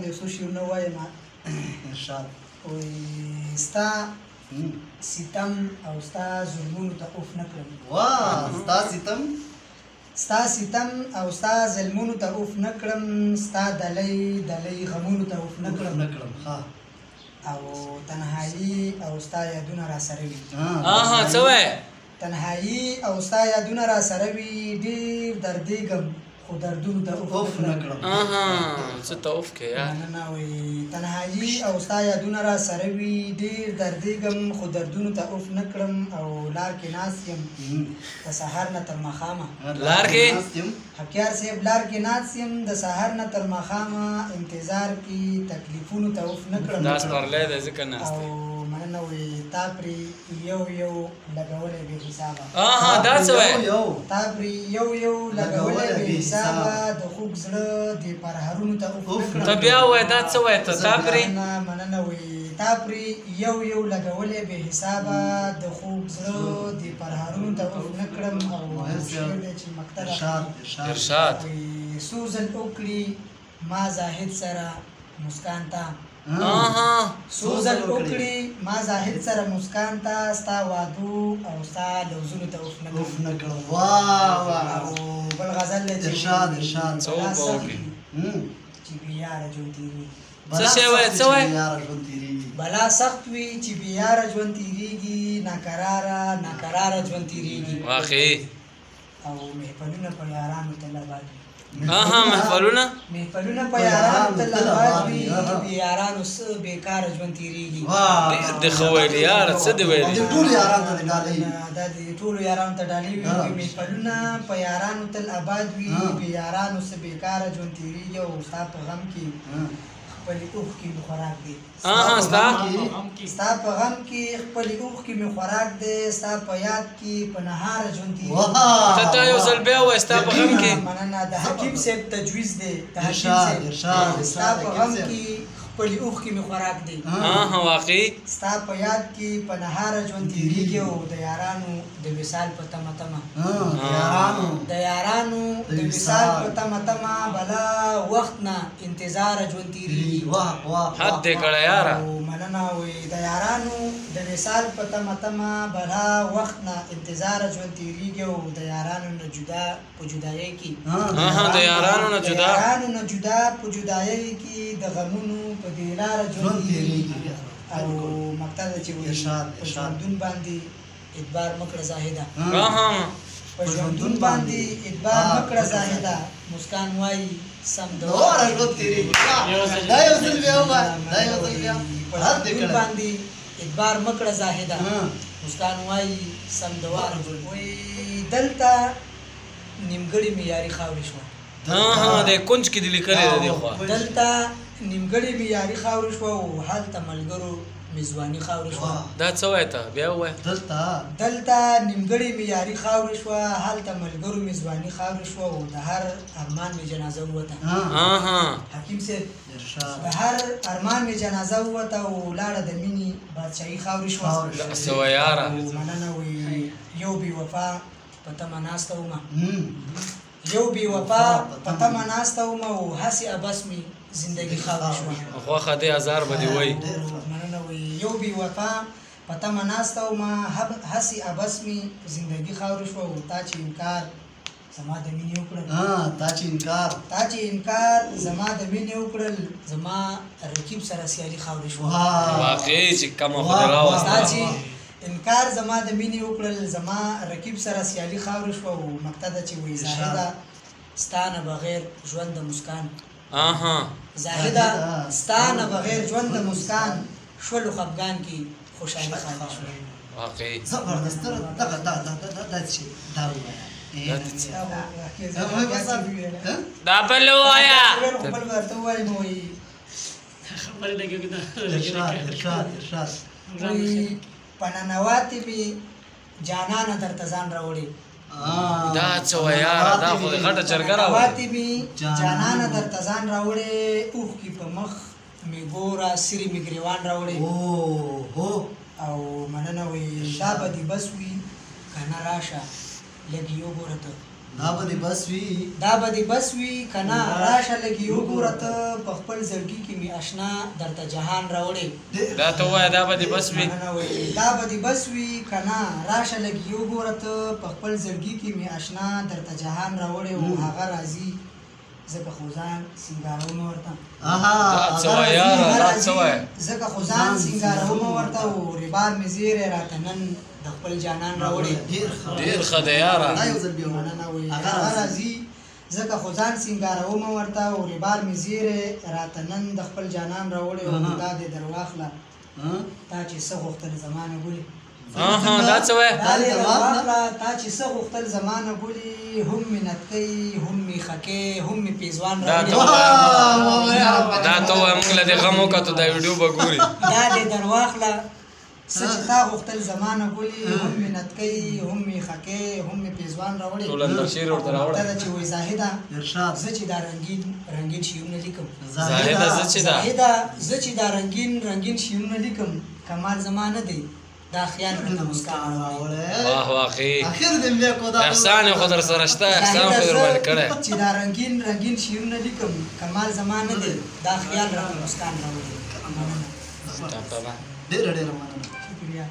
یو څو شعرونه وایم ارشاد ستا ستم او ستا ظلمونو ته اوف نه کړم واه ستا ستم ستا ستم او ستا ظلمونو ته اوف نه کړم ستا دلی دلی غمونو ته اوف نه کړم ها او تنهایی او ستا یادونه را سره وي څه وایې تنهایی او ستا یادونه را سره وي ډېر دردېږم خو دردونو ته اوف نه کړم څه ته اوف کې یا نه وایي تنهایی او ستا یادونه را سره وي ډېر دردېږم خو دردونو ته اوف نه کړم او لار کې ناست یم د سهار نه تر ماښامه لار کې حقیار صاحب لار کې ناست یم د سهار نه تر ماښامه انتظار کې تکلیفونو ته اوف نه کړم دا سپرلی دی ځکه ناست دی او مننه وایي تا پرې یو یو لګولی بې حسابه دا څه وایې تا پرې یو یو لګولی بې حسابه د خوږ زړه د پرهرونو ته اوف نه کړم ته بیا ووایه دا څه وایې ته تا پرې مننه وایي تا پرې یو یو لګولی بې حسابه د خوږ زړه د پرهرونو ته اوف نه کړم او شعر دی چې مقتل ارشاد څو ځل وکړي ما زاهد سره مسکان ته څو ځل وکړي ما زاهد سره مسکان ته ستا وعدو او ستا لوظونو ته اوف نه کړم واه او بل غزل دی ارشاد څه وکړي چې بېیاره ژوند تېرېږي څه شی وایې څه وایې بلا سخت وي چې بېیاره ژوند تېرېږي ناکراره ژوند تېرېږي واقعي او محفلونه په یارانو تل آباد وي محفلونه په یارانو تل آباد وي بې یارانو څه بېکاره ژوند تېرېږي ډېر دې ښه ویلي یاره څه دې ویلي دا د ټولو یارانو ته ډالۍ وي محفلونه په یارانو تل آباد وي بې یارانو څه بېکاره ژوند تېرېږي او ستا په غم کې خپلې اوښکې مې خوراک دی ستا په غم کې خپلې اوښکې مې خوراک دی ستا په یاد کې په نهاره ژوند تېرېږي ته دا یو ځل بیا وایه ستا په غم کې مننه د حکیم صاحب تجویز دی د حکیم صاحب ستا په غم کې خپلې اوښکې مې خوراک دی واقعي ستا په یاد کې په نهاره ژوند تېرېږي او د یارانو د وصال په تمه د یارانو د وصال په تمه بلا وخت نه انتظار ژوند تېرېږي حد دې کړی یاره او مننه وایي د یارانو د وصال په تمه بلا وخت نه انتظار ژوند تېرېږي او د یارانو نه جدا په جدایۍ کې د یارانو نه جدا په جدایۍ کې د غمونو په دې لاره ژوند تېرېږي او مقتل چې په ژوندون باندې ادبار مه کړه زاهده په ژوندون باندې ادبار مه کړه زاهده مسکان وایي سم په ژوندون باندې ادبار مه کړه زاهده مسکان وایي سم دوار وایي دلته نیمګړې معیاري خاورې شوه د کونج کې دې لیکلې ده دې خوا دلته نیمګړې معیاري خاورې شوه او هلته ملګرو میزباني خاورې شوه دا څه وایې ته بیا ووایه دلته نیمګړې معیاري خاورې شوه هلته ملګرو میزباني خاورې شوه او د هر ارمان مې جنازه ووته حکیم صاحب د هر ارمان مې جنازه ووته او لاړه د مینې بادشاهي خاورې شوه څه وایې یاره مننه وایي یو بې وفا په تمه ناسته ومه یو بې وفا په تمه ناسته ومه او هسې عبس مې زندګي خاورې شوه خوښه دې هزار به دې وایي مننه وایي یو بې وفا په تمه ناسته ومه هسې عبس مې زندګي خاورې شوه او تا چې انکار زما د مینې وکړل تا چې انکار زما د مینې وکړل زما رقیب سره سیالي خاورې شوه واقعي چې کمه خو دې راوسته تا چې انکار زما د مینې وکړل زما رقیب سره سیالي خاورې شوه او مقتده چې وایي زاهده ستا نه بغیر ژوند د مسکان زاهده ستا نه بغیر ژوند د مسکان شولو خفګان کې خوشحالي خاورې شوه واقعي دا بل ووایه بل ورته ووایم وایي وایي په ننواتې مې جانانه درته ځان راوړې دا څه وایه یاره دا خو دې غټه جرګه راوړې ننواتې مې جانانه درته ځان راوړې اوښکې په مخ مې ګوره سرې مې ګریوان راوړې او مننه وایي دا به دې بس وي که نه راشه لږ یو ګوره ته دا به دې بس وي دا به دې بس وي که نه راشه لږې وګوره ته په خپل زړګي کې مې اشنا درته جهان راوړې دا ته ووایه دا به دې بس وي دا به دې بس وي که نه راشه لږې وګوره ته په خپل زړګي کې مې اشنا درته جهان راوړې او هغه راځي ځکه خو ځان سینګارومه ورته دا څه وایه یاره دا څه وایه ځکه خو ځان سینګارومه ورته او ربار مې زیری راته نن د خپل جانان راوړې ډېر ښه دی یاره دا یو ځل بیا ووایه. مننه وایي هغه راځي ځکه خو ځان سینګارومه ورته او ربار مې زیری راته نن د خپل جانان راوړې او دا دې در واخله تا چې څه غوښتل زمانه ګلې دا څه وایه دا دې در واخله تا چې څه غوښتل زمانه ګلې هم مې نتکۍ هم مې خکې هم مې پیزوان دا ته راوړې ووایه دا ته ووایه موږ له دې غم وکړو دا ویډیو به ګوري دا دې در واخله څه چې تا غوښتل زمانه ګلې هم مې نتکۍ هم مې خکې هم مې پیزوان راوړې ټول اندر شعر ورته راوړه دا ده چې وایي زاهده ارشاد زه چې دا رنګین شعرونه لیکم زاهده زه چې دا زاهده زه چې دا رنګین شعرونه لیکم کمال زما نه دی دا خیال راته مسکا راوړی واه واخی اخر دې بیا کو دا احسان خو در سره شته احسان خو در باندې کړی چې دا رنګین شعرونه لیکم کمال زما نه دی دا خیال راته مسکان راوړی ډېره مننه شکریہ